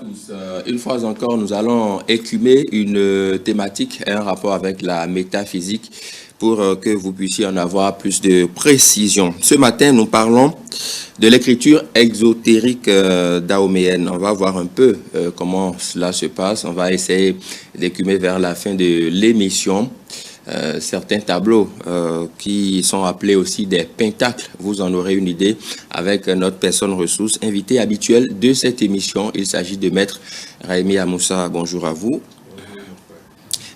tous. Une fois encore, nous allons écumer une thématique, un rapport avec la métaphysique pour que vous puissiez en avoir plus de précision. Ce matin, nous parlons de l'écriture exotérique dahoméenne. On va voir un peu comment cela se passe. On va essayer d'écumer vers la fin de l'émission certains tableaux qui sont appelés aussi des pentacles. Vous en aurez une idée avec notre personne ressource invitée habituelle de cette émission. Il s'agit de Maître Raimi Amoussa. Bonjour à vous.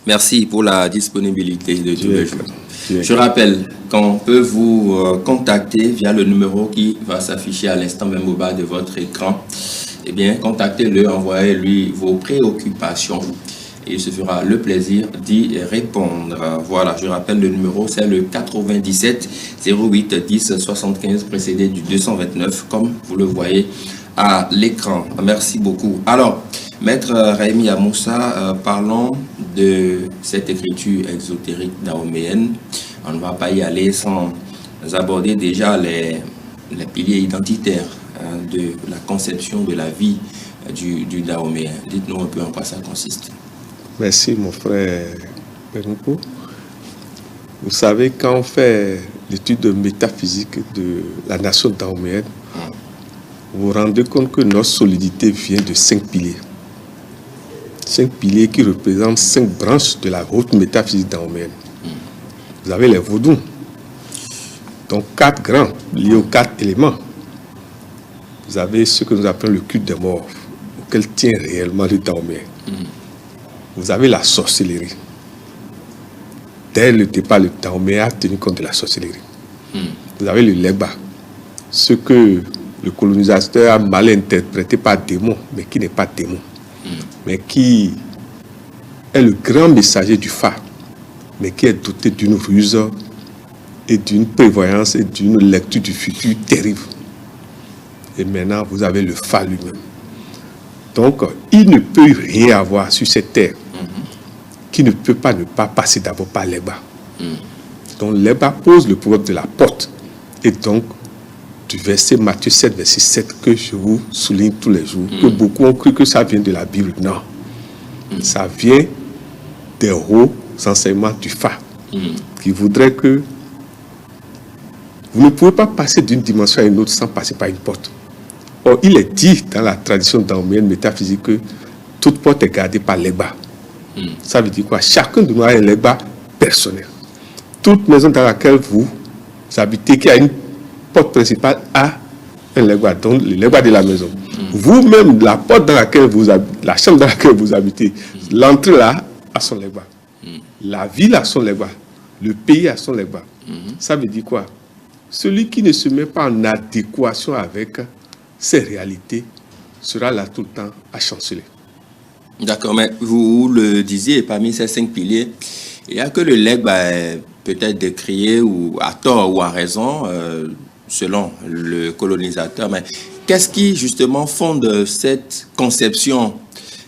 Merci pour la disponibilité de tous les jours. Je rappelle qu'on peut vous contacter via le numéro qui va s'afficher à l'instant même au bas de votre écran. Eh bien, contactez-le, envoyez-lui vos préoccupations. Il se fera le plaisir d'y répondre. Voilà, je rappelle le numéro, c'est le 97 08 10 75 précédé du 229, comme vous le voyez à l'écran. Merci beaucoup. Alors, Maître Raimi Amoussa, parlons de cette écriture exotérique dahoméenne. On ne va pas y aller sans aborder déjà les piliers identitaires de la conception de la vie du dahoméen. Dites-nous un peu en quoi ça consiste. Merci mon frère Benoukou. Vous savez, quand on fait l'étude de métaphysique de la nation dahoméenne, vous vous rendez compte que notre solidité vient de 5 piliers. 5 piliers qui représentent 5 branches de la haute métaphysique dahoméenne. Vous avez les vaudous, donc 4 grands liés aux 4 éléments. Vous avez ce que nous appelons le culte des morts, auquel tient réellement le dahoméen. Vous avez la sorcellerie. Dès le départ, le dahoméen a tenu compte de la sorcellerie. Vous avez le legba, ce que le colonisateur a mal interprété par démon, mais qui n'est pas démon, mais qui est le grand messager du phare, mais qui est doté d'une ruse et d'une prévoyance et d'une lecture du futur terrible. Et maintenant, vous avez le phare lui-même. Donc, il ne peut rien avoir sur cette terre qui ne peut pas ne pas passer d'abord par les bas. Donc, les bas pose le problème de la porte. Et donc, du verset Matthieu 7, verset 7, que je vous souligne tous les jours, que beaucoup ont cru que ça vient de la Bible. Non. Ça vient des hauts enseignements du phare, qui voudraient que vous ne pouvez pas passer d'une dimension à une autre sans passer par une porte. Or, il est dit dans la tradition dahoméenne métaphysique que toute porte est gardée par l'Egba. Ça veut dire quoi? Chacun de nous a un Legba personnel. Toute maison dans laquelle vous habitez, qui a une porte principale, a un Legba, donc le Legba de la maison. Vous-même, la porte dans laquelle vous habitez, la chambre dans laquelle vous habitez, l'entrée là a son Legba. La ville a son Legba. Le pays a son Legba. Ça veut dire quoi? Celui qui ne se met pas en adéquation avec ces réalités sera là tout le temps à chanceler. D'accord, mais vous le disiez, parmi ces 5 piliers, il n'y a que le legba peut-être décrié ou à tort ou à raison, selon le colonisateur. Mais qu'est-ce qui justement fonde cette conception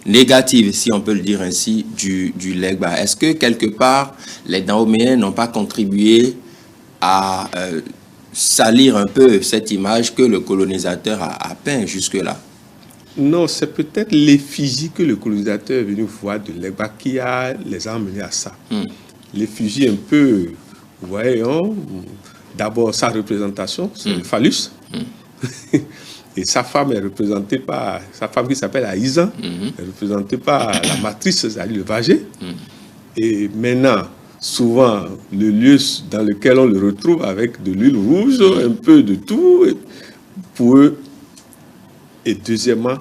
négative, si on peut le dire ainsi, du legba? Est-ce que quelque part, les dahoméens n'ont pas contribué à salir un peu cette image que le colonisateur a peint jusque-là? Non, c'est peut-être l'effigie que le colonisateur est venu voir de l'Egba qui les a amenés à ça. L'effigie un peu, vous voyez, d'abord sa représentation, c'est le phallus. Et sa femme est représentée par, sa femme qui s'appelle Aïsa, est représentée par la matrice, c'est-à-dire le vagin. Et maintenant, souvent, le lieu dans lequel on le retrouve avec de l'huile rouge, un peu de tout, pour eux. Et deuxièmement,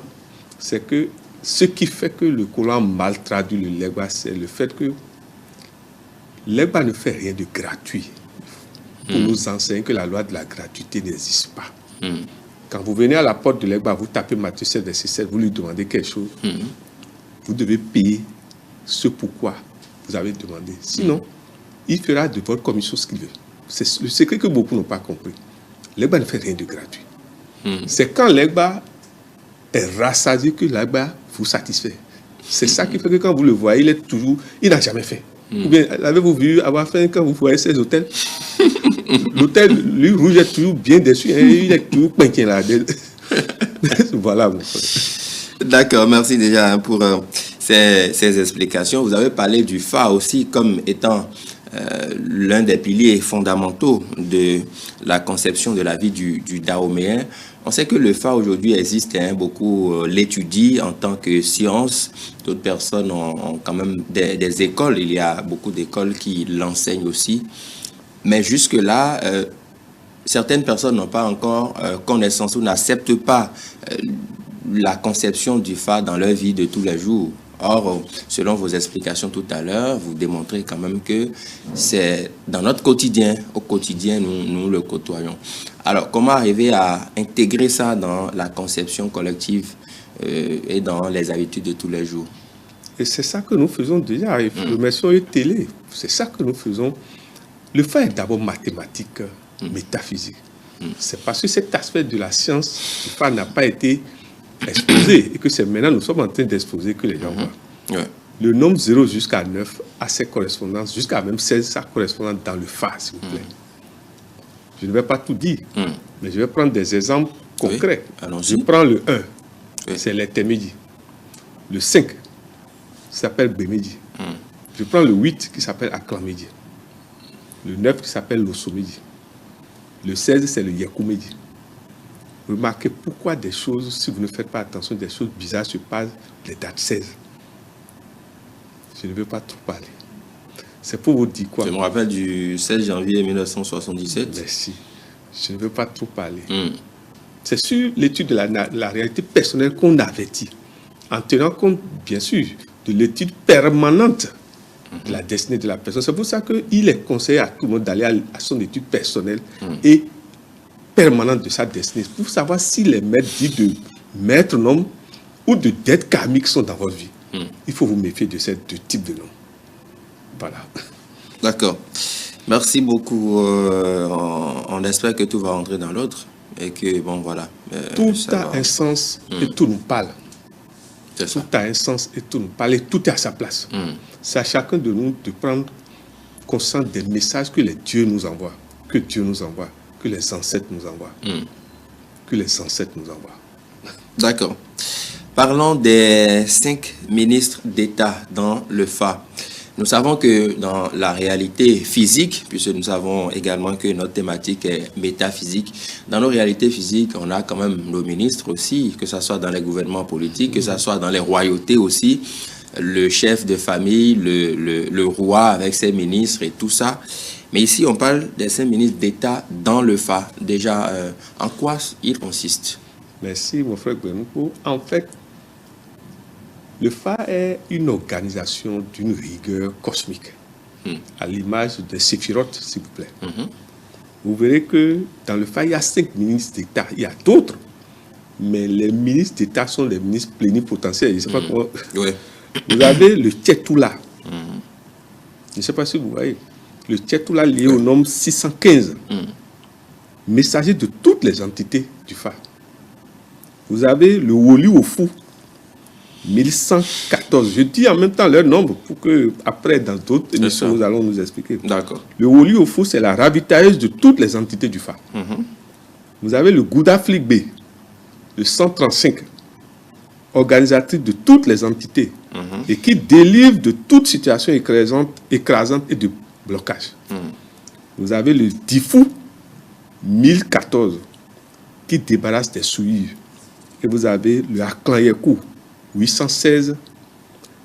c'est que ce qui fait que le Coran mal traduit le legba, c'est le fait que legba ne fait rien de gratuit. Pour nous enseigner que la loi de la gratuité n'existe pas. Quand vous venez à la porte de legba, vous tapez Matthieu 7, verset 7, vous lui demandez quelque chose, vous devez payer ce pourquoi vous avez demandé. Sinon, il fera de votre commission ce qu'il veut. C'est le secret que beaucoup n'ont pas compris. Legba ne fait rien de gratuit. C'est quand legba est rassasié que là-bas vous satisfait. C'est ça qui fait que quand vous le voyez, il n'a jamais fait. Ou bien, l'avez-vous vu avoir fait quand vous voyez ces hôtels? L'hôtel, lui, rouge est toujours bien déçu. Il est toujours pinquin là. Voilà, mon frère. D'accord, merci déjà pour ces explications. Vous avez parlé du phare aussi comme étant l'un des piliers fondamentaux de la conception de la vie du Dahoméen. On sait que le phare aujourd'hui existe, hein, beaucoup l'étudient en tant que science. D'autres personnes ont quand même des écoles. Il y a beaucoup d'écoles qui l'enseignent aussi. Mais jusque-là, certaines personnes n'ont pas encore connaissance ou n'acceptent pas la conception du phare dans leur vie de tous les jours. Or, selon vos explications tout à l'heure, vous démontrez quand même que c'est dans notre quotidien, au quotidien, nous le côtoyons. Alors, comment arriver à intégrer ça dans la conception collective et dans les habitudes de tous les jours? Et c'est ça que nous faisons déjà. Information et télé, c'est ça que nous faisons. Le phare est d'abord mathématique, métaphysique. C'est parce que cet aspect de la science du phare n'a pas été exposé et que c'est maintenant nous sommes en train d'exposer que les gens voient. Ouais. Le nombre 0 jusqu'à 9 a ses correspondances, jusqu'à même 16, sa correspondance dans le phare, s'il vous plaît. Je ne vais pas tout dire, mais je vais prendre des exemples concrets. Je prends le 1, c'est l'intermédiaire. Le 5 s'appelle Bémédi. Je prends le 8 qui s'appelle Acclamédi. Le 9 qui s'appelle l'Ossomédi. Le 16, c'est le Yekoumédi. Remarquez pourquoi des choses, si vous ne faites pas attention, des choses bizarres se passent les dates 16. Je ne veux pas trop parler. C'est pour vous dire quoi? Je me rappelle du 16 janvier 1977. Merci. Je ne veux pas trop parler. C'est sur l'étude de la réalité personnelle qu'on avertit, en tenant compte, bien sûr, de l'étude permanente de la destinée de la personne. C'est pour ça qu'il est conseillé à tout le monde d'aller à son étude personnelle et permanente de sa destinée, pour savoir si les maîtres dits de maître nom ou de dettes karmiques sont dans votre vie. Il faut vous méfier de ces deux types de noms. Voilà. D'accord. Merci beaucoup. On espère que tout va rentrer dans l'autre et que, bon, voilà. Tout a un sens et tout nous parle. Tout a un sens et tout nous parle et tout est à sa place. C'est à chacun de nous de prendre conscience des messages que les dieux nous envoient, que Dieu nous envoie, que les ancêtres nous envoient. Que les ancêtres nous envoient. D'accord. Parlons des 5 ministres d'État dans le phare. Nous savons que dans la réalité physique, puisque nous savons également que notre thématique est métaphysique, dans nos réalités physiques, on a quand même nos ministres aussi, que ce soit dans les gouvernements politiques, que ce soit dans les royautés aussi, le chef de famille, le roi avec ses ministres et tout ça. Mais ici, on parle des 5 ministres d'État dans le phare. Déjà, en quoi il consiste? Merci, mon frère Gwenouko. En fait, le phare est une organisation d'une rigueur cosmique, à l'image des séphirotes, s'il vous plaît. Vous verrez que dans le phare, il y a 5 ministres d'État. Il y a d'autres, mais les ministres d'État sont les ministres plénipotentiaires. Je ne sais pas comment... Ouais. Vous avez le Tchétoula. Je ne sais pas si vous voyez. Le Tchétoula lié au nombre 615. Messager de toutes les entités du phare. Vous avez le Woli Ofu. 1114. Je dis en même temps leur nombre pour que, après, dans d'autres émissions, nous allons nous expliquer. D'accord. Le Woli Ofu, c'est la ravitailleuse de toutes les entités du phare. Vous avez le Gouda Fligbe, le 135, organisatrice de toutes les entités et qui délivre de toute situation écrasante et de blocage. Vous avez le Diffou 1014 qui débarrasse des souillures. Et vous avez le Aklanyekou 816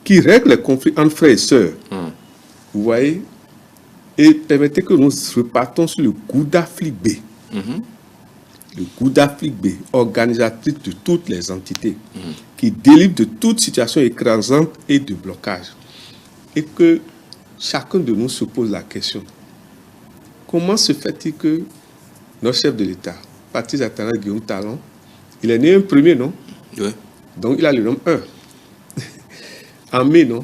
qui règle les conflits entre frères et sœurs. Vous voyez? Et permettez que nous repartons sur le Gouda Fligbe. Le Gouda Fligbe, organisatrice de toutes les entités, qui délivre de toute situation écrasante et de blocage. Et que chacun de nous se pose la question, comment se fait-il que notre chef de l'État, Patrice Attalin Guillaume Talon, il est né un premier, non? Oui. Donc il a le nombre 1. En mai, non?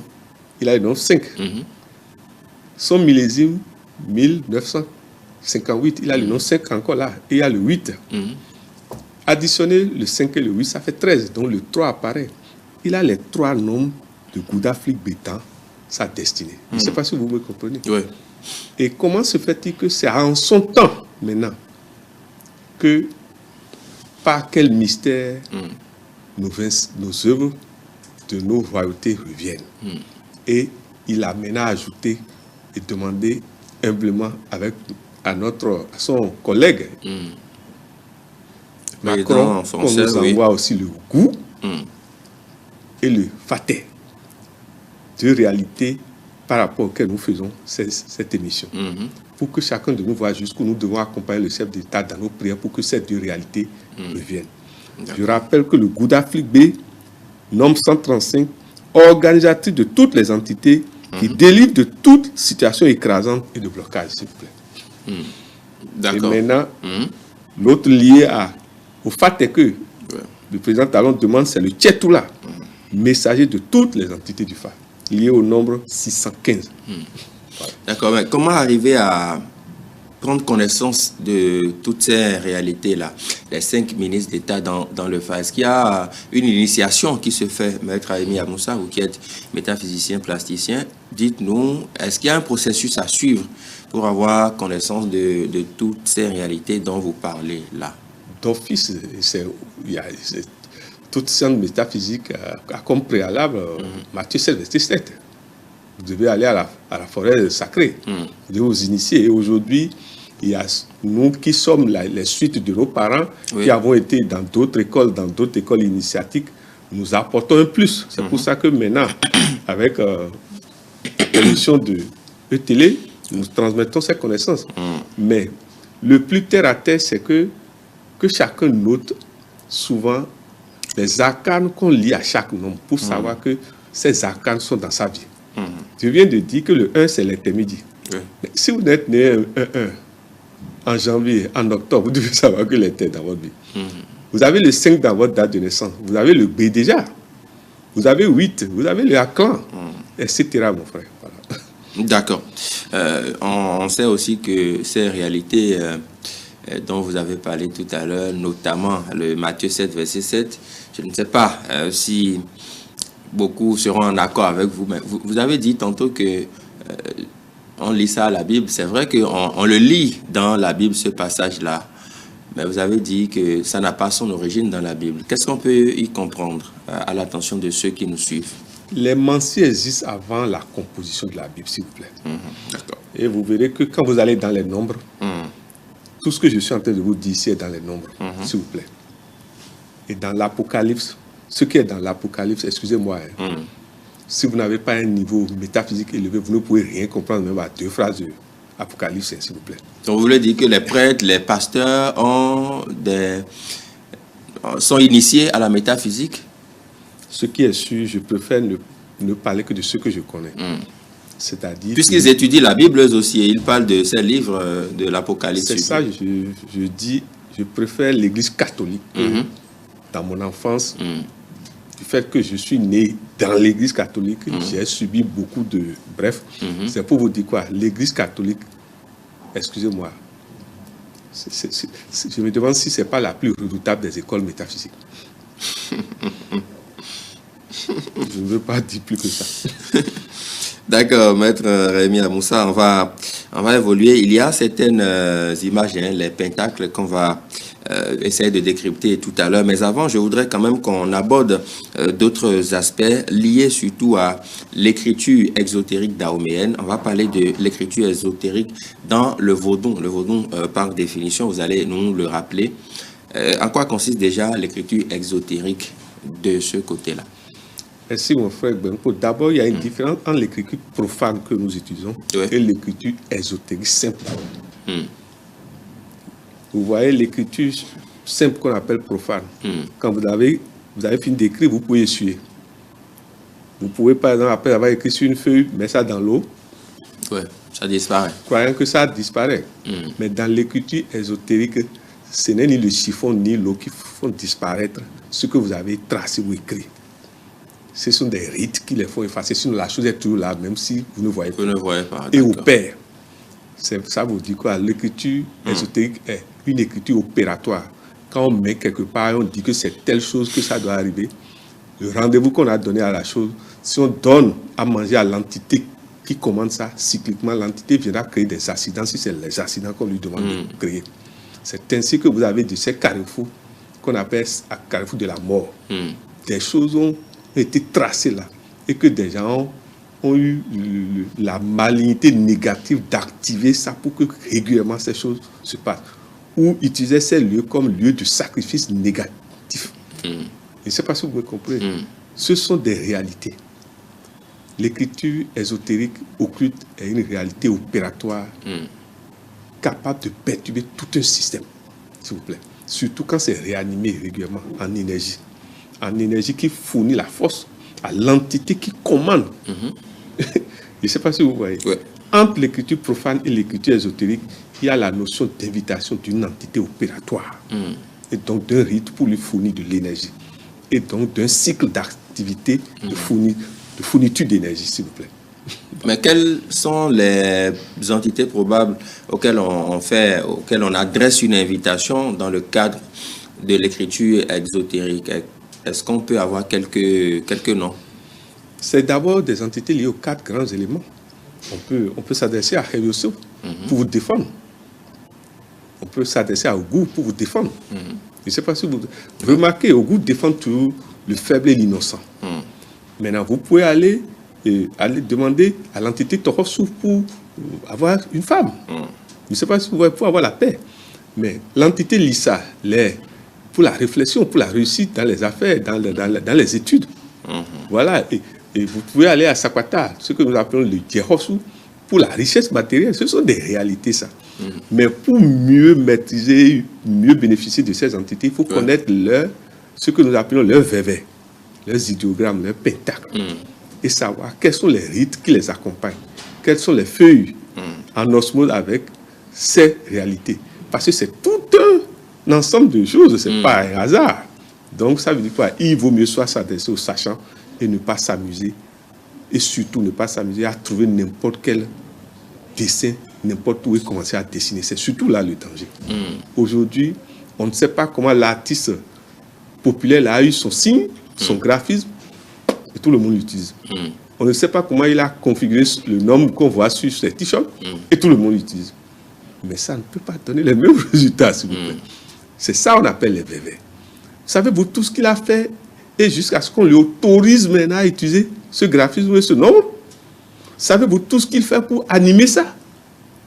Il a le nombre 5. Son millésime, 1958, il a le nombre 5 encore là. Et il y a le 8. Additionner le 5 et le 8, ça fait 13. Donc le 3 apparaît. Il a les 3 nombres de Gouda Fligbe dans sa destinée. Je ne sais pas si vous me comprenez. Oui. Et comment se fait-il que c'est en son temps, maintenant, que par quel mystère nos œuvres de nos royautés reviennent. Et il a maintenant ajouté et demandé humblement à son collègue Macron qu'on nous envoie aussi le goût et le faté de réalité par rapport auquel nous faisons cette émission. Pour que chacun de nous voit jusqu'où nous devons accompagner le chef d'État dans nos prières pour que ces deux réalités reviennent. Je rappelle que le goût d'Afrique B, norme 135, organisatrice de toutes les entités qui délivrent de toute situation écrasante et de blocage, s'il vous plaît. D'accord. Et maintenant, l'autre lié au fait est que le président Talon demande, c'est le Tchétoula, messager de toutes les entités du FA, lié au nombre 615. Voilà. D'accord, mais comment arriver à prendre connaissance de toutes ces réalités-là, les 5 ministres d'État dans le FA? Est-ce qu'il y a une initiation qui se fait, Maître Rémi Amoussa, vous qui êtes métaphysicien, plasticien, dites-nous, est-ce qu'il y a un processus à suivre pour avoir connaissance de toutes ces réalités dont vous parlez là? D'office, toute science métaphysique a comme préalable Matthieu 7, verset 7. Vous devez aller à la forêt sacrée, vous devez vous initier. Et aujourd'hui, il y a nous qui sommes les suites de nos parents, qui avons été dans d'autres écoles initiatiques, nous apportons un plus. C'est pour ça que maintenant, avec l'émission de ETélé, nous transmettons ces connaissances. Mais le plus terre à terre, c'est que chacun note souvent les arcanes qu'on lit à chaque nombre pour savoir que ces arcanes sont dans sa vie. Je viens de dire que le 1, c'est l'intermédiaire. Mais si vous êtes né en janvier, en octobre, vous devez savoir que l'inter est dans votre vie. Vous avez le 5 dans votre date de naissance. Vous avez le B déjà. Vous avez 8. Vous avez le Aklan, etc. mon frère. Voilà. D'accord. On sait aussi que ces réalités dont vous avez parlé tout à l'heure, notamment le Matthieu 7, verset 7, je ne sais pas si beaucoup seront en accord avec vous, mais vous avez dit tantôt que on lit ça à la Bible. C'est vrai qu'on le lit dans la Bible, ce passage-là, mais vous avez dit que ça n'a pas son origine dans la Bible. Qu'est-ce qu'on peut y comprendre à l'attention de ceux qui nous suivent? Les mentions existent avant la composition de la Bible, s'il vous plaît. D'accord. Et vous verrez que quand vous allez dans les nombres, tout ce que je suis en train de vous dire ici est dans les nombres, s'il vous plaît. Et dans l'Apocalypse, ce qui est dans l'Apocalypse, excusez-moi, si vous n'avez pas un niveau métaphysique élevé, vous ne pouvez rien comprendre même à 2 phrases de l'Apocalypse, s'il vous plaît. Donc vous voulez dire que les prêtres, les pasteurs sont initiés à la métaphysique? Ce qui est sûr, je préfère ne parler que de ce que je connais. C'est-à-dire... Puisqu'ils étudient la Bible, eux aussi, et ils parlent de ces livres de l'Apocalypse. C'est ça, je dis, je préfère l'Église catholique. Dans mon enfance, du fait que je suis né dans l'Église catholique, j'ai subi beaucoup de... Bref, c'est pour vous dire quoi? L'Église catholique, excusez-moi, je me demande si ce n'est pas la plus redoutable des écoles métaphysiques. Je ne veux pas dire plus que ça. D'accord, Maître Rémi Amoussa, on va évoluer. Il y a certaines images, les pentacles qu'on va essayer de décrypter tout à l'heure. Mais avant, je voudrais quand même qu'on aborde d'autres aspects liés surtout à l'écriture exotérique dahoméenne. On va parler de l'écriture exotérique dans le vaudou. Le vaudou, par définition, vous allez nous le rappeler. En quoi consiste déjà l'écriture exotérique de ce côté-là? Merci mon frère Benko. D'abord, il y a une différence entre l'écriture profane que nous utilisons et l'écriture ésotérique simple. Vous voyez l'écriture simple qu'on appelle profane. Quand vous avez fini d'écrire, vous pouvez essuyer. Vous pouvez par exemple, après avoir écrit sur une feuille, mettre ça dans l'eau. Oui, ça disparaît. Croyant que ça disparaît. Mais dans l'écriture ésotérique, ce n'est ni le chiffon ni l'eau qui font disparaître ce que vous avez tracé ou écrit. Ce sont des rites qui les font effacer. Sinon, la chose est toujours là, même si vous ne voyez pas. Vous ne voyez pas. Et opère. Ça vous dit quoi? L'écriture ésotérique est une écriture opératoire. Quand on met quelque part, on dit que c'est telle chose que ça doit arriver. Le rendez-vous qu'on a donné à la chose, si on donne à manger à l'entité qui commande ça, cycliquement, l'entité viendra créer des accidents si c'est les accidents qu'on lui demande de créer. C'est ainsi que vous avez de ces carrefours qu'on appelle carrefour de la mort. des choses ont été tracées là et que des gens ont eu la malignité négative d'activer ça pour que régulièrement ces choses se passent. Ou utiliser ces lieux comme lieux de sacrifice négatif. Je ne sais pas si vous me comprenez. Ce sont des réalités. L'écriture ésotérique occulte est une réalité opératoire capable de perturber tout un système, s'il vous plaît. Surtout quand c'est réanimé régulièrement en énergie. En énergie qui fournit la force à l'entité qui commande. Je ne sais pas si vous voyez. Ouais. Entre l'écriture profane et l'écriture ésotérique, il y a la notion d'invitation d'une entité opératoire. Et donc d'un rite pour lui fournir de l'énergie. Et donc d'un cycle d'activité de fourniture d'énergie, s'il vous plaît. Mais quelles sont les entités probables auxquelles on adresse une invitation dans le cadre de l'écriture exotérique? Est-ce qu'on peut avoir quelques noms? C'est d'abord des entités liées aux 4 grands éléments. On peut s'adresser à Helioso pour vous défendre. On peut s'adresser à Ogou pour vous défendre. Je ne sais pas si vous remarquez, Ogou défend toujours le faible et l'innocent. Maintenant, vous pouvez aller demander à l'entité Torosu pour avoir une femme. Je ne sais pas si vous voyez, pour avoir la paix. Mais l'entité Lissa, pour la réflexion, pour la réussite dans les affaires, dans les études. Voilà. Et vous pouvez aller à Sakwata, ce que nous appelons le Djehosu, pour la richesse matérielle. Ce sont des réalités, ça. Mais pour mieux maîtriser, mieux bénéficier de ces entités, il faut connaître ce que nous appelons leurs vévés, leurs idéogrammes, leurs pentacles. Et savoir quels sont les rites qui les accompagnent, quelles sont les feuilles en osmose avec ces réalités. Parce que c'est tout un ensemble de choses, ce n'est pas un hasard. Donc ça veut dire quoi? Il vaut mieux soit s'adresser aux sachants et ne pas s'amuser, et surtout ne pas s'amuser à trouver n'importe quel dessin, n'importe où et commencer à dessiner. C'est surtout là le danger. Aujourd'hui, on ne sait pas comment l'artiste populaire a eu son signe, son graphisme, et tout le monde l'utilise. On ne sait pas comment il a configuré le nom qu'on voit sur ses t-shirts, et tout le monde l'utilise. Mais ça ne peut pas donner les mêmes résultats, s'il vous plaît. C'est ça qu'on appelle les VV. Savez-vous tout ce qu'il a fait, et jusqu'à ce qu'on lui autorise maintenant à utiliser ce graphisme et ce nom? Savez-vous tout ce qu'il fait pour animer ça?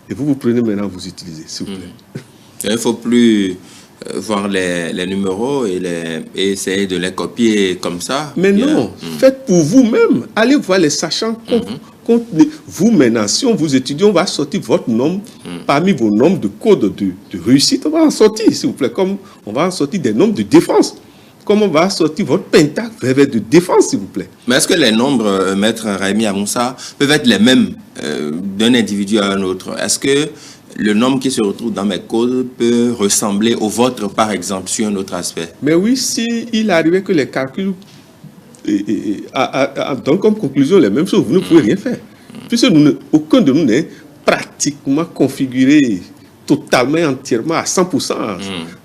Et vous prenez maintenant, vous utilisez, s'il vous plaît. Il ne faut plus voir les numéros et essayer de les copier comme ça. Mais non, faites pour vous-même. Allez voir les sachants. Vous maintenant, si on vous étudie, on va sortir votre nom parmi vos nombres de codes de réussite. On va en sortir, s'il vous plaît. Comme on va en sortir des nombres de défense. Comme on va sortir votre pentacle de défense, s'il vous plaît. Mais est-ce que les nombres, Maître Raimi Amoussa, peuvent être les mêmes d'un individu à un autre? Est-ce que le nombre qui se retrouve dans mes codes peut ressembler au vôtre, par exemple, sur un autre aspect? Mais oui, s'il arrivait que les calculs donnent comme conclusion les mêmes choses, vous ne pouvez rien faire. Puisque aucun de nous n'est pratiquement configuré totalement, entièrement, à 100%.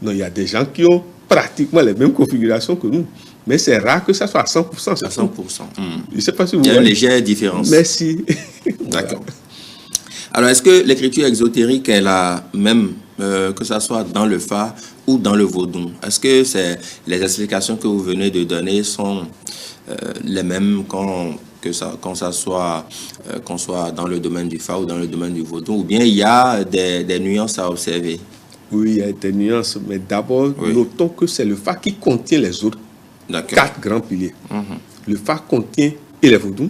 Non, il y a des gens qui ont pratiquement les mêmes configurations que nous. Mais c'est rare que ça soit à 100%. À 100%. Je sais pas si vous il y a une légère différence. Merci. D'accord. Alors, est-ce que l'écriture exotérique est la même, que ce soit dans le Fa ou dans le Vodou? Est-ce que les explications que vous venez de donner sont les mêmes qu'on soit dans le domaine du Fa ou dans le domaine du Vodou? Ou bien il y a des nuances à observer? Oui, il y a des nuances, mais d'abord, notons que c'est le Fa qui contient les autres 4 grands piliers. Le Fa contient et les Vodou,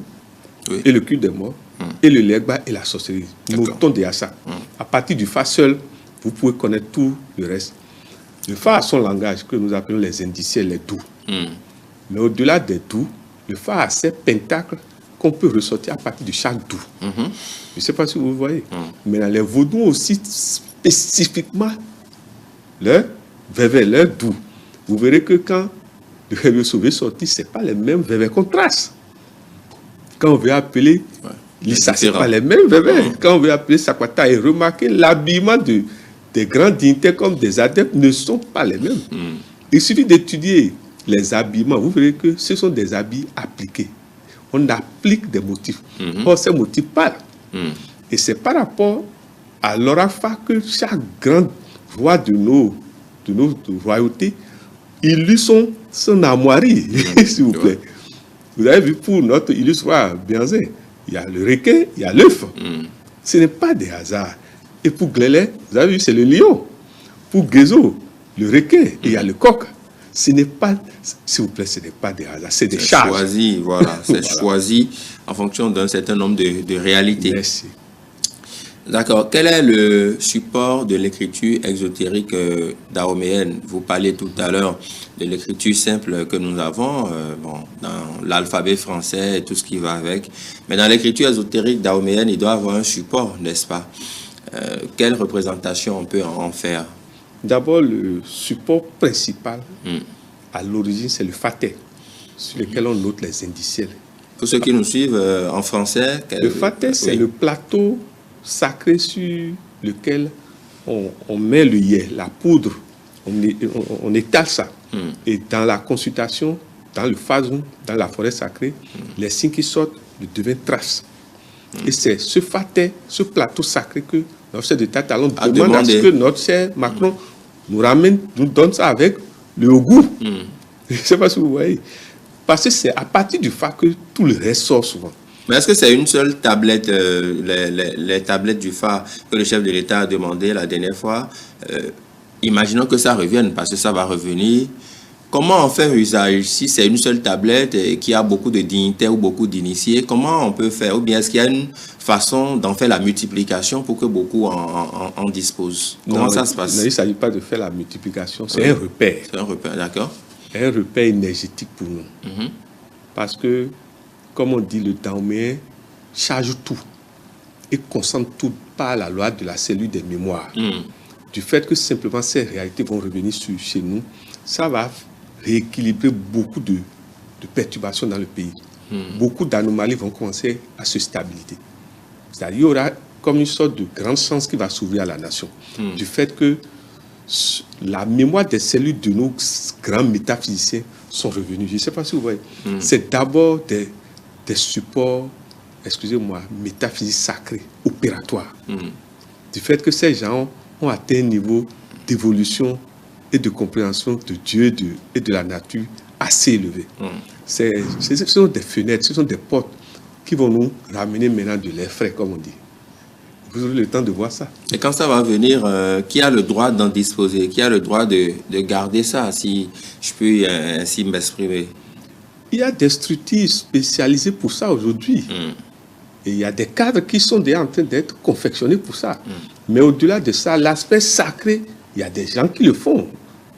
et le culte des morts, et le Legba et la sorcellerie. Notons déjà ça. À partir du Fa seul, vous pouvez connaître tout le reste. Le Fa a son langage que nous appelons les indiciels, les doux. Mais au-delà des doux, le Fa a ses pentacles qu'on peut ressortir à partir de chaque doux. Je ne sais pas si vous voyez. Mais dans les Vaudous aussi, spécifiquement, leur doux. Vous verrez que quand le Réveil Sauvé sortit, ce n'est pas les mêmes vévés qu'on trace. Quand on veut appeler Lissa, ce n'est pas les mêmes vévés. Quand on veut appeler Sakwata, et remarquez l'habillement des grands dignitaires comme des adeptes ne sont pas les mêmes. Il suffit d'étudier les habillements. Vous verrez que ce sont des habits appliqués. On applique des motifs. Or, ces motifs parlent. Et c'est par rapport à l'orafa que chaque grand roi de nos royautés illustre son armoirie, s'il vous plaît. Vous avez vu, pour notre illustre Bianzé, il y a le requin, il y a l'œuf. Ce n'est pas des hasards. Et pour Glélé, vous avez vu, c'est le lion. Pour Guézo, le requin, et il y a le coq. Ce n'est pas, s'il vous plaît, ce n'est pas des hasards, c'est des charges. Choisi, voilà, c'est choisi en fonction d'un certain nombre de réalités. Merci. D'accord. Quel est le support de l'écriture exotérique dahoméenne? Vous parliez tout à l'heure de l'écriture simple que nous avons dans l'alphabet français et tout ce qui va avec. Mais dans l'écriture ésotérique dahoméenne, il doit avoir un support, n'est-ce pas? Quelle représentation on peut en faire? D'abord, le support principal, à l'origine, c'est le faté, sur lequel on note les indiciels. Pour ceux qui nous suivent en français... Le faté, c'est le plateau sacré sur lequel on met le yé, la poudre, on étale ça. Et dans la consultation, dans le phasum, dans la forêt sacrée, les signes qui sortent deviennent traces. Et c'est ce faté, ce plateau sacré que notre chef d'État talon demande à ce que notre cher Macron nous ramène, nous donne ça avec le goût. Je ne sais pas si vous voyez. Parce que c'est à partir du fa que tout le reste sort souvent. Mais est-ce que c'est une seule tablette, les tablettes du phare que le chef de l'État a demandé la dernière fois? Imaginons que ça revienne, parce que ça va revenir. Comment on fait usage? Si c'est une seule tablette et qu'il y a beaucoup de dignitaires ou beaucoup d'initiés, comment on peut faire? Ou bien est-ce qu'il y a une façon d'en faire la multiplication pour que beaucoup en disposent? Comment ça se passe? Non, il ne s'agit pas de faire la multiplication, c'est un repère. C'est un repère, d'accord. Un repère énergétique pour nous. Parce que, comme on dit, le Dahoméen charge tout et concentre tout par la loi de la cellule des mémoires. Du fait que simplement ces réalités vont revenir chez nous, ça va rééquilibrer beaucoup de perturbations dans le pays. Beaucoup d'anomalies vont commencer à se stabiliser. C'est-à-dire qu'il y aura comme une sorte de grande chance qui va s'ouvrir à la nation. Du fait que la mémoire des cellules de nos grands métaphysiciens sont revenus. Je ne sais pas si vous voyez. C'est d'abord des supports, excusez-moi, métaphysiques sacrés, opératoires. Du fait que ces gens ont atteint un niveau d'évolution et de compréhension de Dieu et de la nature assez élevé. Ce sont des fenêtres, ce sont des portes qui vont nous ramener maintenant de l'air frais, comme on dit. Vous aurez le temps de voir ça. Et quand ça va venir, qui a le droit d'en disposer? Qui a le droit de garder ça, si je peux ainsi m'exprimer? Il y a des structures spécialisées pour ça aujourd'hui. Et il y a des cadres qui sont déjà en train d'être confectionnés pour ça. Mais au-delà de ça, l'aspect sacré, il y a des gens qui le font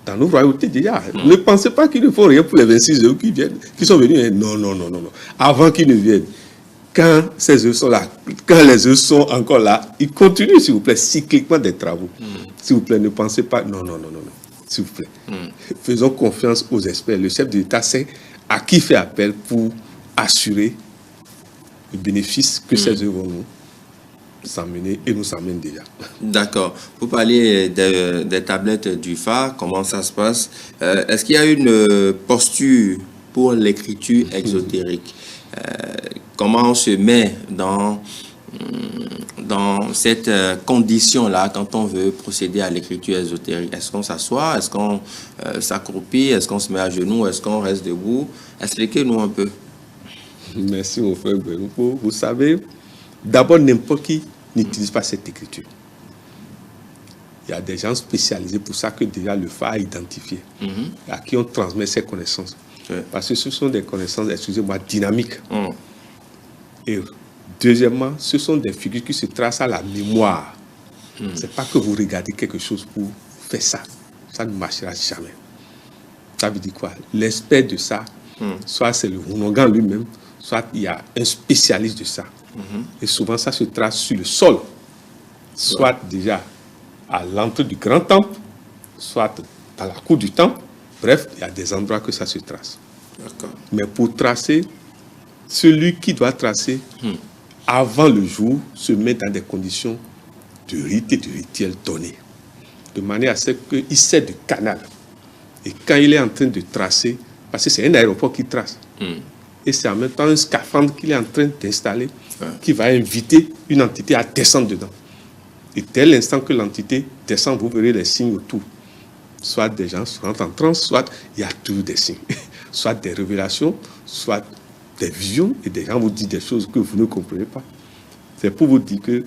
dans nos royautés déjà. Ne pensez pas qu'ils ne font rien pour les 26 œufs qui viennent, qui sont venus. Non, non, non, non, non. Avant qu'ils ne viennent, quand ces œufs sont là, quand les œufs sont encore là, ils continuent, s'il vous plaît, cycliquement des travaux. S'il vous plaît, ne pensez pas. Non, non, non, non, non. S'il vous plaît. Faisons confiance aux experts. Le chef de l'État sait à qui faire appel pour assurer le bénéfice que ces œuvres vont nous s'emmener et nous emmènent déjà. D'accord. Vous parlez des tablettes du phare, comment ça se passe? Est-ce qu'il y a une posture pour l'écriture exotérique? Comment on se met dans cette condition-là quand on veut procéder à l'écriture ésotérique? Est-ce qu'on s'assoit? Est-ce qu'on s'accroupit? Est-ce qu'on se met à genoux? Est-ce qu'on reste debout? Expliquez-nous un peu. Merci mon frère Benouko. Vous savez, d'abord, n'importe qui n'utilise pas cette écriture. Il y a des gens spécialisés pour ça que déjà le phare a identifié, à qui on transmet ces connaissances. Parce que ce sont des connaissances, excusez-moi, dynamiques. Et deuxièmement, ce sont des figures qui se tracent à la mémoire. Ce n'est pas que vous regardez quelque chose pour faire ça. Ça ne marchera jamais. Ça veut dire quoi? L'expert de ça, soit c'est le Hunogan lui-même, soit il y a un spécialiste de ça. Et souvent, ça se trace sur le sol, soit déjà à l'entrée du grand temple, soit dans la cour du temple. Bref, il y a des endroits que ça se trace. Mais pour tracer, celui qui doit tracer, avant le jour, se met dans des conditions de rite et de rituel donnés, de manière à ce qu'il sert de canal. Et quand il est en train de tracer, parce que c'est un aéroport qui trace, et c'est en même temps un scaphandre qu'il est en train d'installer, qui va inviter une entité à descendre dedans. Et dès l'instant que l'entité descend, vous verrez les signes autour. Soit des gens se rentrent en transe, soit il y a toujours des signes. Soit des révélations, soit des visions, et des gens vous disent des choses que vous ne comprenez pas. C'est pour vous dire que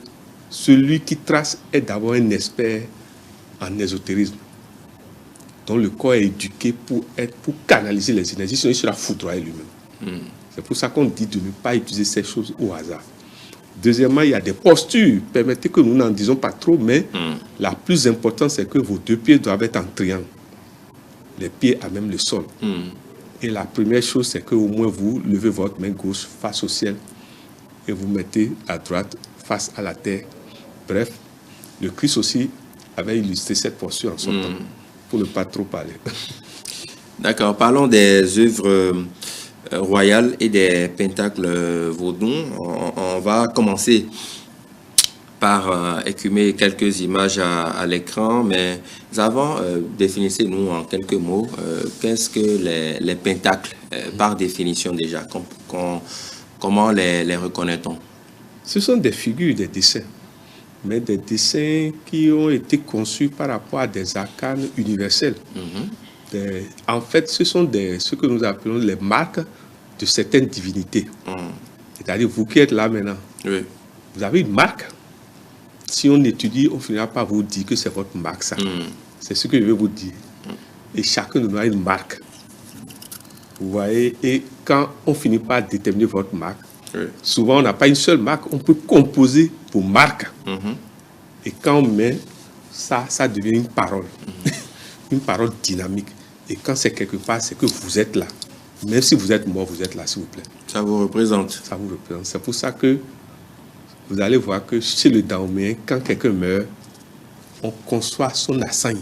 celui qui trace est d'abord un expert en ésotérisme, dont le corps est éduqué pour canaliser les énergies, sinon il sera foudroyé lui-même. C'est pour ça qu'on dit de ne pas utiliser ces choses au hasard. Deuxièmement, il y a des postures. Permettez que nous n'en disons pas trop, mais la plus importante, c'est que vos deux pieds doivent être en triangle. Les pieds à même le sol. Et la première chose, c'est qu'au moins vous levez votre main gauche face au ciel et vous mettez à droite face à la terre. Bref, le Christ aussi avait illustré cette posture en son temps, pour ne pas trop parler. D'accord, parlons des œuvres royales et des pentacles vaudous. On va commencer par écumer quelques images à l'écran, mais avant, définissez-nous en quelques mots qu'est-ce que les pentacles, par définition déjà, comment les reconnaît-on? Ce sont des figures, des dessins, mais des dessins qui ont été conçus par rapport à des arcanes universels. En fait, ce sont ce que nous appelons les marques de certaines divinités. C'est-à-dire, vous qui êtes là maintenant, oui. Vous avez une marque. Si on étudie, on finira par vous dire que c'est votre marque, ça. C'est ce que je vais vous dire. Et chacun de nous a une marque. Vous voyez, et quand on finit par déterminer votre marque, souvent on n'a pas une seule marque, on peut composer pour marque. Et quand on met ça, ça devient une parole. Une parole dynamique. Et quand c'est quelque part, c'est que vous êtes là. Même si vous êtes mort, vous êtes là, s'il vous plaît. Ça vous représente. Ça vous représente. C'est pour ça que vous allez voir que chez le Daoméen, quand quelqu'un meurt, on conçoit son assain.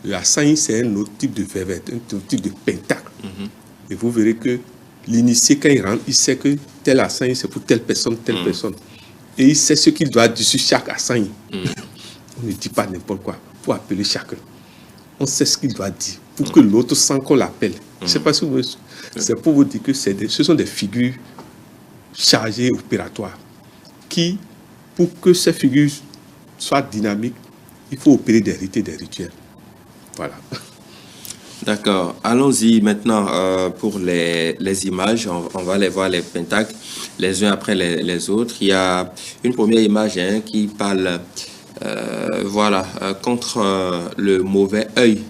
L'assain, c'est un autre type de vervet, un autre type de pentacle. Et vous verrez que l'initié, quand il rentre, il sait que tel assain, c'est pour telle personne, telle personne. Et il sait ce qu'il doit dire sur chaque assain. On ne dit pas n'importe quoi pour appeler chacun. On sait ce qu'il doit dire pour que l'autre sent qu'on l'appelle. Je ne sais pas si vous... C'est pour vous dire que ce sont des figures chargées opératoires qui, pour que ces figures soient dynamiques, il faut opérer des rites et des rituels. Voilà. D'accord. Allons-y maintenant pour les images. On va les voir, les pentacles, les uns après les autres. Il y a une première image qui parle contre le mauvais œil.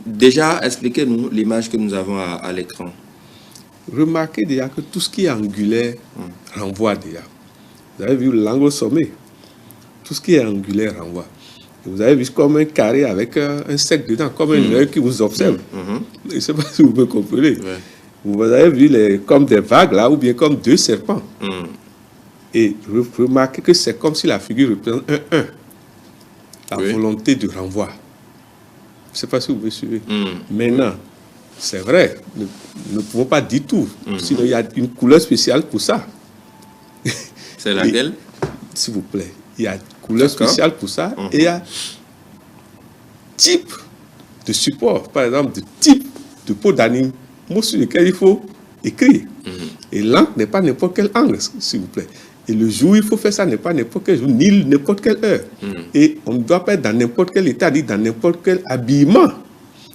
Déjà, expliquez-nous l'image que nous avons à l'écran. Remarquez déjà que tout ce qui est angulaire renvoie déjà. Vous avez vu l'angle sommet. Tout ce qui est angulaire renvoie. Et vous avez vu comme un carré avec un cercle dedans, comme un œil qui vous observe. Je ne sais pas si vous me comprenez. Vous avez vu comme des vagues là, ou bien comme deux serpents. Et remarquez que c'est comme si la figure représente un 1. La volonté de renvoi. Je ne sais pas si vous me suivez. Maintenant, c'est vrai, nous ne pouvons pas dire tout. Sinon, il y a une couleur spéciale pour ça. C'est laquelle? S'il vous plaît. Il y a une couleur spéciale pour ça. Et il y a type de support. Par exemple, de type de peau d'anime sur lequel il faut écrire. Et l'encre n'est pas n'importe quel angle, s'il vous plaît. Et le jour, il faut faire ça, n'est pas n'importe quel jour, ni n'importe quelle heure. Et on ne doit pas être dans n'importe quel état, ni dans n'importe quel habillement.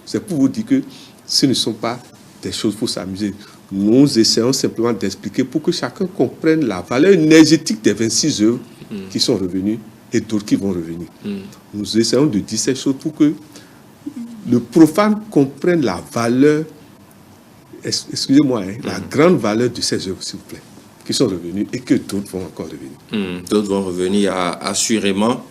C'est pour vous dire que ce ne sont pas des choses pour s'amuser. Nous essayons simplement d'expliquer pour que chacun comprenne la valeur énergétique des 26 œuvres qui sont revenues et d'autres qui vont revenir. Nous essayons de dire ces choses pour que le profane comprenne la valeur, excusez-moi, la grande valeur de ces œuvres, s'il vous plaît, qui sont revenues et que d'autres vont encore revenir. D'autres vont revenir assurément.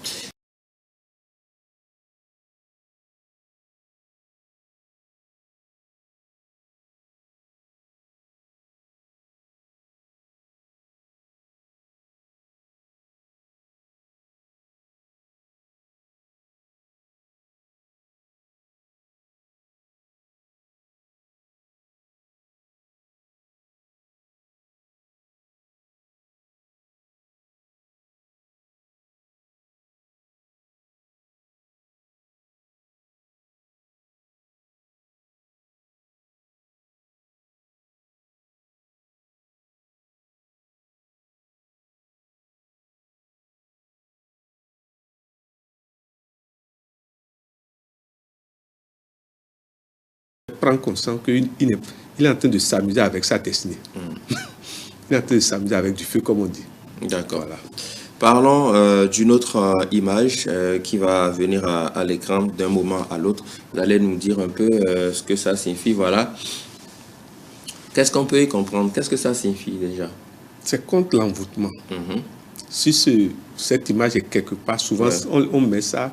prendre conscience qu'il est en train de s'amuser avec sa destinée. Il est en train de s'amuser avec du feu, comme on dit. D'accord. Voilà. Parlons d'une autre image qui va venir à l'écran d'un moment à l'autre. Vous allez nous dire un peu ce que ça signifie. Voilà. Qu'est-ce qu'on peut y comprendre? Qu'est-ce que ça signifie déjà? C'est contre l'envoûtement. Si cette image est quelque part, souvent on met ça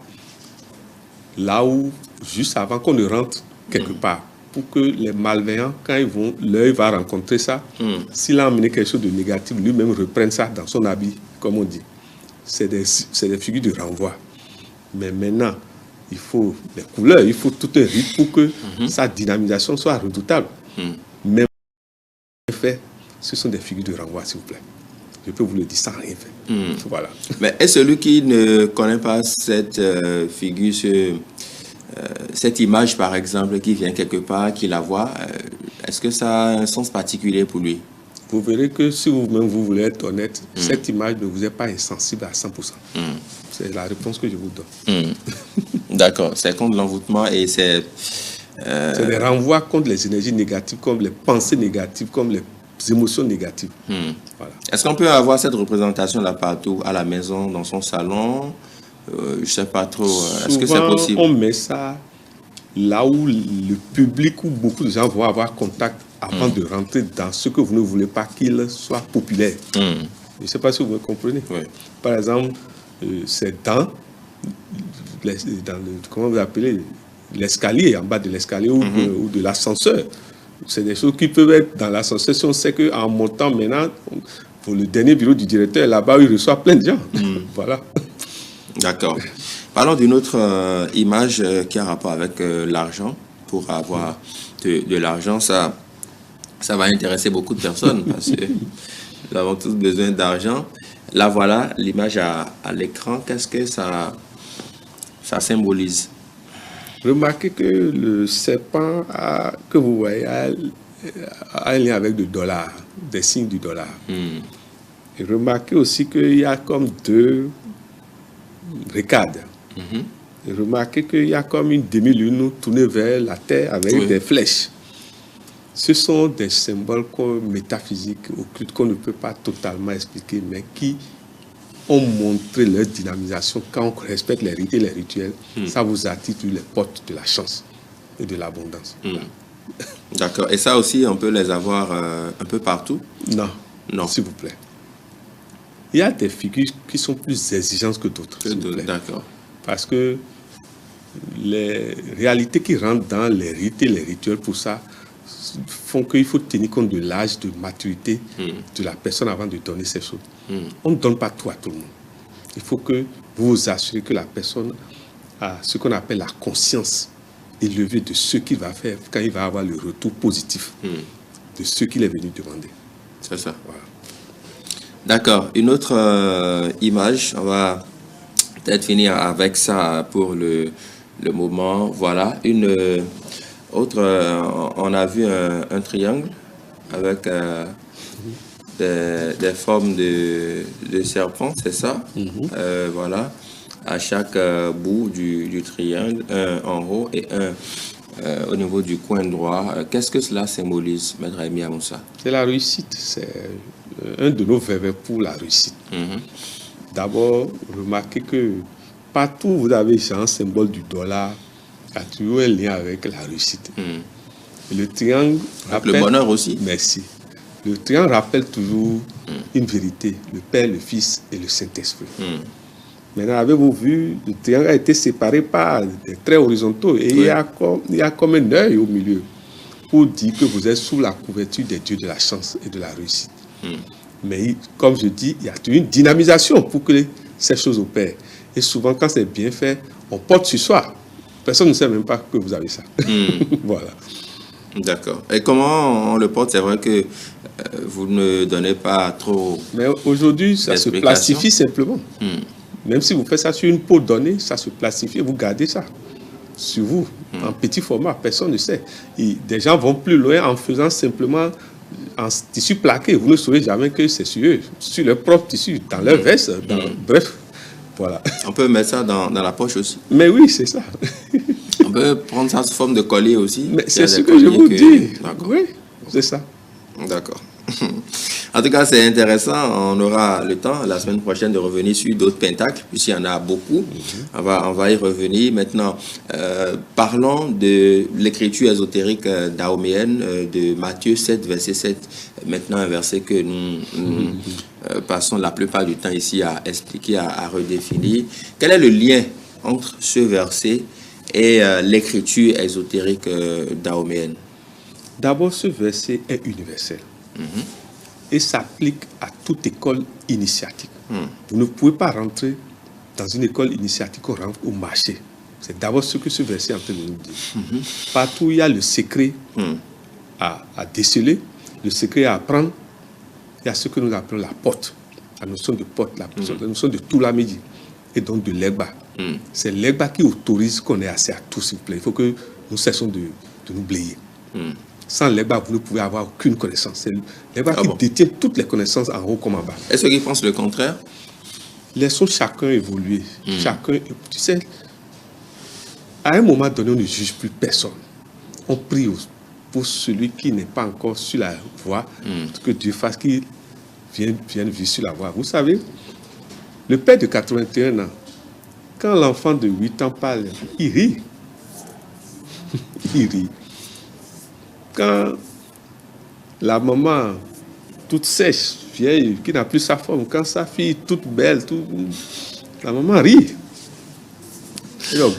là où, juste avant qu'on ne rentre quelque part, pour que les malveillants, quand l'œil va rencontrer ça, s'il a amené quelque chose de négatif, lui-même reprenne ça dans son habit, comme on dit. C'est des figures de renvoi. Mais maintenant, il faut les couleurs, il faut tout un rythme pour que sa dynamisation soit redoutable. Mais fait, ce sont des figures de renvoi, s'il vous plaît. Je peux vous le dire sans rien faire. Voilà. Mais est-ce celui qui ne connaît pas cette figure, cette image, par exemple, qui vient quelque part, qui la voit, est-ce que ça a un sens particulier pour lui? Vous verrez que si vous-même vous voulez être honnête, cette image ne vous est pas insensible à 100%. C'est la réponse que je vous donne. D'accord. C'est contre l'envoûtement et c'est... C'est des renvois contre les énergies négatives, comme les pensées négatives, comme les émotions négatives. Voilà. Est-ce qu'on peut avoir cette représentation-là partout, à la maison, dans son salon? Je ne sais pas trop. Est-ce que c'est possible? On met ça là où le public, où beaucoup de gens vont avoir contact avant de rentrer dans ce que vous ne voulez pas qu'il soit populaire. Je ne sais pas si vous me comprenez. Oui. Par exemple, c'est dans comment vous appelez, l'escalier, en bas de l'escalier ou de l'ascenseur. C'est des choses qui peuvent être dans l'ascenseur. Si on sait qu'en montant maintenant, pour le dernier bureau du directeur, là-bas, il reçoit plein de gens. Voilà. D'accord. Parlons d'une autre image qui a rapport avec l'argent. Pour avoir de l'argent, ça va intéresser beaucoup de personnes parce que nous avons tous besoin d'argent. Là, voilà l'image à l'écran. Qu'est-ce que ça symbolise? Remarquez que le serpent que vous voyez a un lien avec le dollar, des signes du dollar. Et remarquez aussi qu'il y a comme deux récades. Et remarquez qu'il y a comme une demi-lune tournée vers la terre avec des flèches. Ce sont des symboles métaphysiques, occultes, qu'on ne peut pas totalement expliquer, mais qui ont montré leur dynamisation. Quand on respecte les rites et les rituels, ça vous attire les portes de la chance et de l'abondance. D'accord. Et ça aussi, on peut les avoir un peu partout? Non, s'il vous plaît. Il y a des figures qui sont plus exigeantes que d'autres. D'accord. Parce que les réalités qui rentrent dans les rites et les rituels, pour ça, font qu'il faut tenir compte de l'âge de maturité de la personne avant de donner ces choses. On ne donne pas tout à tout le monde. Il faut que vous vous assurez que la personne a ce qu'on appelle la conscience élevée de ce qu'il va faire quand il va avoir le retour positif de ce qu'il est venu demander. C'est ça. Voilà. D'accord. Une autre image, on va peut-être finir avec ça pour le moment. Voilà. Une autre, on a vu un triangle avec des formes de serpents, c'est ça? Voilà. À chaque bout du triangle, un en haut et un au niveau du coin droit. Qu'est-ce que cela symbolise, Maître Amy Amoussa? C'est la réussite. C'est un de nos verbes pour la réussite. D'abord, remarquez que partout où vous avez un symbole du dollar, il y a toujours un lien avec la réussite. Et le triangle rappelle... Le bonheur aussi. Merci. Le triangle rappelle toujours une vérité, le Père, le Fils et le Saint-Esprit. Maintenant, avez-vous vu, le triangle a été séparé par des traits horizontaux et il y a comme un œil au milieu pour dire que vous êtes sous la couverture des dieux de la chance et de la réussite. Mais comme je dis, il y a une dynamisation pour que ces choses opèrent. Et souvent, quand c'est bien fait, on porte sur soi. Personne ne sait même pas que vous avez ça. Voilà. D'accord. Et comment on le porte? C'est vrai que vous ne donnez pas trop... Mais aujourd'hui, ça se plastifie simplement. Même si vous faites ça sur une peau donnée, ça se plastifie, vous gardez ça sur vous, en petit format, personne ne sait. Et des gens vont plus loin en faisant simplement en tissu plaqué. Vous ne saurez jamais que c'est sur eux, sur leur propre tissu, dans leur veste, bref, voilà. On peut mettre ça dans la poche aussi. Mais oui, c'est ça. On peut prendre ça sous forme de collier aussi. Mais c'est ce que je vous dis. Oui, c'est ça. D'accord. En tout cas, c'est intéressant. On aura le temps la semaine prochaine de revenir sur d'autres pentacles, puisqu'il y en a beaucoup. On va y revenir. Maintenant, parlons de l'écriture ésotérique dahoméenne de Matthieu 7, verset 7. Maintenant, un verset que nous passons la plupart du temps ici à expliquer, à redéfinir. Quel est le lien entre ce verset et l'écriture ésotérique dahoméenne? D'abord, ce verset est universel. Et s'applique à toute école initiatique. Vous ne pouvez pas rentrer dans une école initiatique au marché. C'est d'abord ce que ce verset est en train de nous dire. Partout où il y a le secret à déceler, le secret à apprendre, il y a ce que nous appelons la porte. La notion de porte, la notion de tout midi et donc de l'Egba. C'est l'Egba qui autorise qu'on ait accès à tout, s'il vous plaît. Il faut que nous cessons de nous blayer. Sans l'Egba, vous ne pouvez avoir aucune connaissance. C'est l'Egba qui détient toutes les connaissances en haut comme en bas. Est-ce qu'ils pensent le contraire? Laissons chacun évoluer. Chacun, tu sais, à un moment donné, on ne juge plus personne. On prie pour celui qui n'est pas encore sur la voie, que Dieu fasse qu'il vienne vivre sur la voie. Vous savez, le père de 81 ans, quand l'enfant de 8 ans parle, il rit. Il rit. Quand la maman toute sèche, vieille, qui n'a plus sa forme, quand sa fille toute belle, la maman rit. Et donc,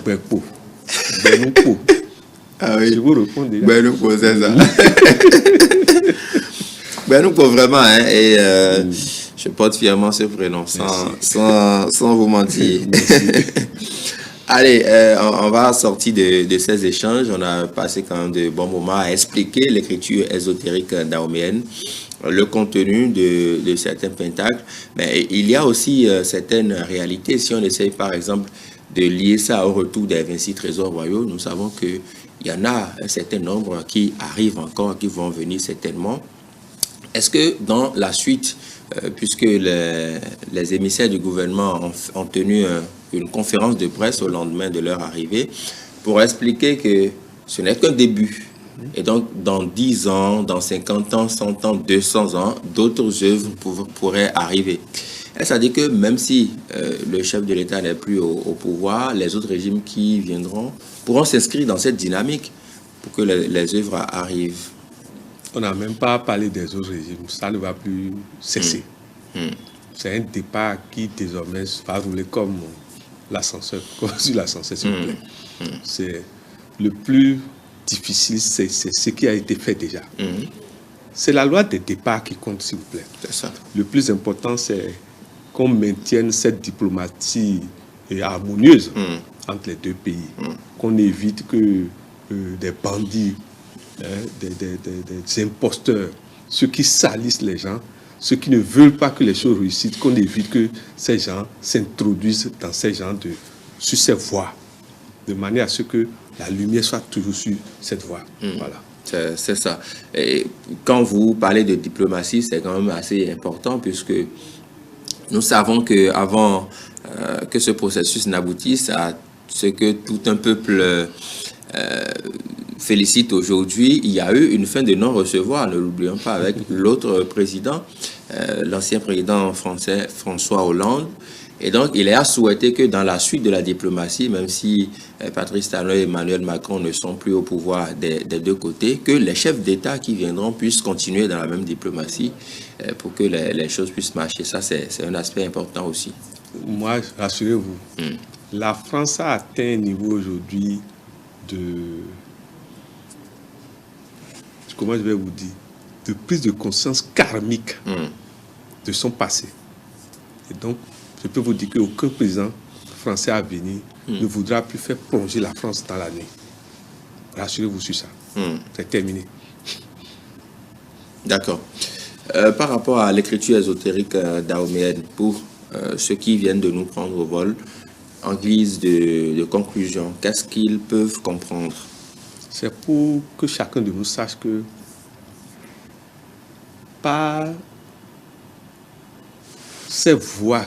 ah oui. Je vous réponds déjà. Benoupo, c'est ça. Benoupo, vraiment, hein, et je porte fièrement ce prénom, sans vous mentir. Allez, on va sortir de ces échanges. On a passé quand même de bons moments à expliquer l'écriture ésotérique dahoméenne, le contenu de certains pentacles. Mais il y a aussi certaines réalités. Si on essaye par exemple de lier ça au retour des 26 trésors royaux, nous savons qu'il y en a un certain nombre qui arrivent encore, qui vont venir certainement. Est-ce que dans la suite, puisque les émissaires du gouvernement ont tenu une conférence de presse au lendemain de leur arrivée pour expliquer que ce n'est qu'un début. Et donc, dans 10 ans, dans 50 ans, 100 ans, 200 ans, d'autres œuvres pourraient arriver. C'est-à-dire que même si le chef de l'État n'est plus au pouvoir, les autres régimes qui viendront pourront s'inscrire dans cette dynamique pour que les œuvres arrivent. On n'a même pas parlé des autres régimes. Ça ne va plus cesser. C'est un départ qui désormais va rouler comme l'ascenseur, comme sur l'ascenseur, s'il vous plaît. C'est le plus difficile, c'est ce qui a été fait déjà. C'est la loi des départs qui compte, s'il vous plaît. C'est ça. Le plus important, c'est qu'on maintienne cette diplomatie harmonieuse entre les deux pays. Qu'on évite que des bandits, des imposteurs, ceux qui salissent les gens, ceux qui ne veulent pas que les choses réussissent, qu'on évite que ces gens s'introduisent dans sur ces voies, de manière à ce que la lumière soit toujours sur cette voie. Voilà. C'est ça. Et quand vous parlez de diplomatie, c'est quand même assez important puisque nous savons qu'avant que ce processus n'aboutisse à ce que tout un peuple félicite aujourd'hui, il y a eu une fin de non-recevoir, ne l'oublions pas, avec l'autre président, l'ancien président français François Hollande. Et donc, il a souhaité que dans la suite de la diplomatie, même si Patrice Talon et Emmanuel Macron ne sont plus au pouvoir des deux côtés, que les chefs d'État qui viendront puissent continuer dans la même diplomatie pour que les choses puissent marcher. Ça, c'est un aspect important aussi. Moi, rassurez-vous, la France a atteint un niveau aujourd'hui comment je vais vous dire, de prise de conscience karmique de son passé. Et donc, je peux vous dire qu'aucun président français à venir ne voudra plus faire plonger la France dans la nuit. Rassurez-vous sur ça. C'est terminé. D'accord. Par rapport à l'écriture ésotérique dahoméenne, pour ceux qui viennent de nous prendre au vol, en guise de conclusion, qu'est-ce qu'ils peuvent comprendre? C'est pour que chacun de nous sache que par ces voies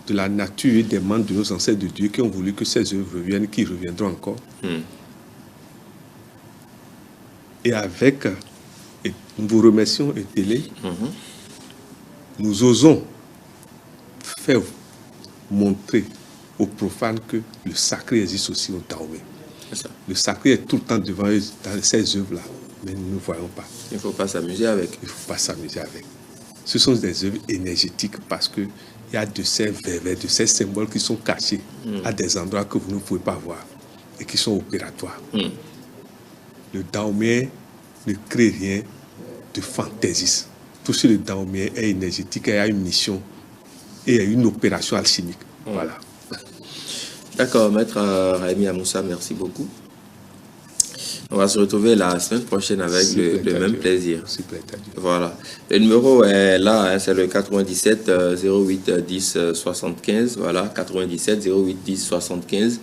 de la nature et des membres de nos ancêtres de Dieu qui ont voulu que ces œuvres reviennent, qui reviendront encore, Et avec, et nous vous remercions, et Télé, nous osons faire montrer aux profanes que le sacré existe aussi au Dahomey. Le sacré est tout le temps devant eux dans ces œuvres-là, mais nous ne voyons pas. Il ne faut pas s'amuser avec. Il ne faut pas s'amuser avec. Ce sont des œuvres énergétiques parce qu'il y a de ces verres, de ces symboles qui sont cachés à des endroits que vous ne pouvez pas voir et qui sont opératoires. Le Dahomey ne crée rien de fantaisiste. Tout ce le Dahomey est énergétique et a une mission et a une opération alchimique. Voilà. D'accord, Maître Raimi Amoussa, merci beaucoup. On va se retrouver la semaine prochaine avec le même plaisir. Voilà. Le numéro est là, hein, c'est le 97 08 10 75. Voilà, 97 08 10 75.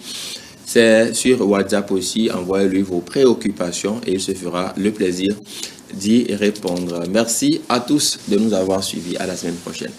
C'est sur WhatsApp aussi. Envoyez-lui vos préoccupations et il se fera le plaisir d'y répondre. Merci à tous de nous avoir suivis. À la semaine prochaine.